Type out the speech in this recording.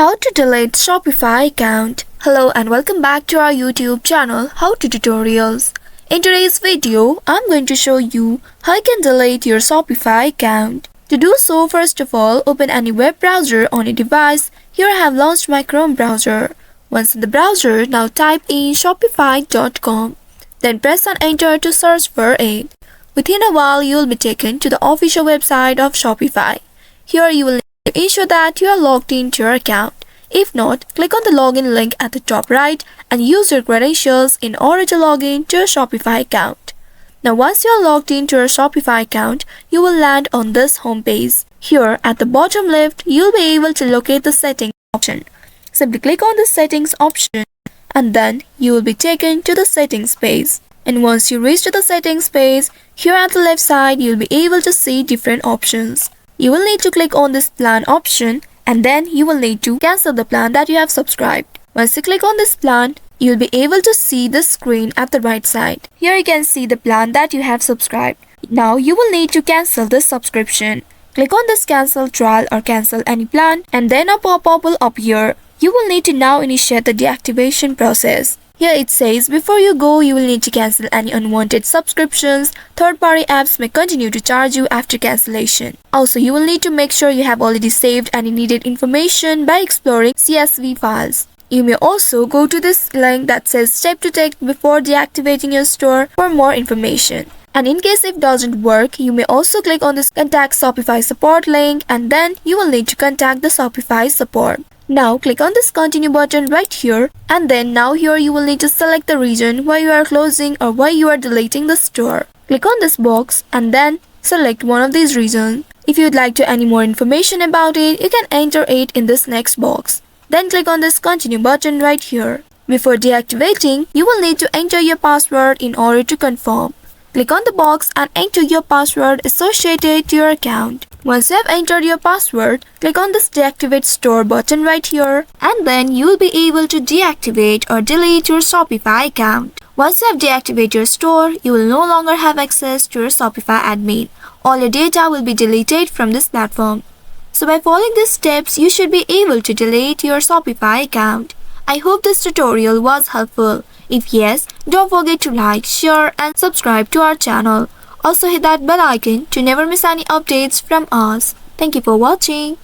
How to delete Shopify account. Hello and welcome back to our YouTube channel How to Tutorials. In today's video, I'm going to show you how you can delete your Shopify account. To do so, first of all, open any web browser on your device. Here I have launched my Chrome browser. Once in the browser, now type in shopify.com. Then press on enter to search for it. Within a while, you will be taken to the official website of Shopify. Here you will need to ensure that you are logged into your account. If not, click on the login link at the top right and use your credentials in order to log in to your Shopify account. Now once you are logged into your Shopify account, you will land on this home page. Here at the bottom left, you will be able to locate the settings option. Simply click on the settings option and then you will be taken to the settings page. And once you reach to the settings page, here at the left side, you will be able to see different options. You will need to click on this plan option and then you will need to cancel the plan that you have subscribed. Once you click on this plan, you will be able to see the screen at the right side. Here you can see the plan that you have subscribed. Now you will need to cancel this subscription. Click on this cancel trial or cancel any plan and then a pop-up will appear. You will need to now initiate the deactivation process. Here it says before you go, you will need to cancel any unwanted subscriptions. Third-party apps may continue to charge you after cancellation. Also, you will need to make sure you have already saved any needed information by exploring CSV files. You may also go to this link that says step to take before deactivating your store for more information. And in case it doesn't work, you may also click on this contact Shopify support link and then you will need to contact the Shopify support. Now click on this continue button right here and then now here you will need to select the region where you are closing or where you are deleting the store. Click on this box and then select one of these regions. If you would like to any more information about it, you can enter it in this next box. Then click on this continue button right here. Before deactivating, you will need to enter your password in order to confirm. Click on the box and enter your password associated to your account. Once you have entered your password, click on this deactivate store button right here and then you will be able to deactivate or delete your Shopify account. Once you have deactivated your store, you will no longer have access to your Shopify admin. All your data will be deleted from this platform. So by following these steps, you should be able to delete your Shopify account. I hope this tutorial was helpful. If yes, don't forget to like, share and subscribe to our channel. Also hit that bell icon to never miss any updates from us. Thank you for watching.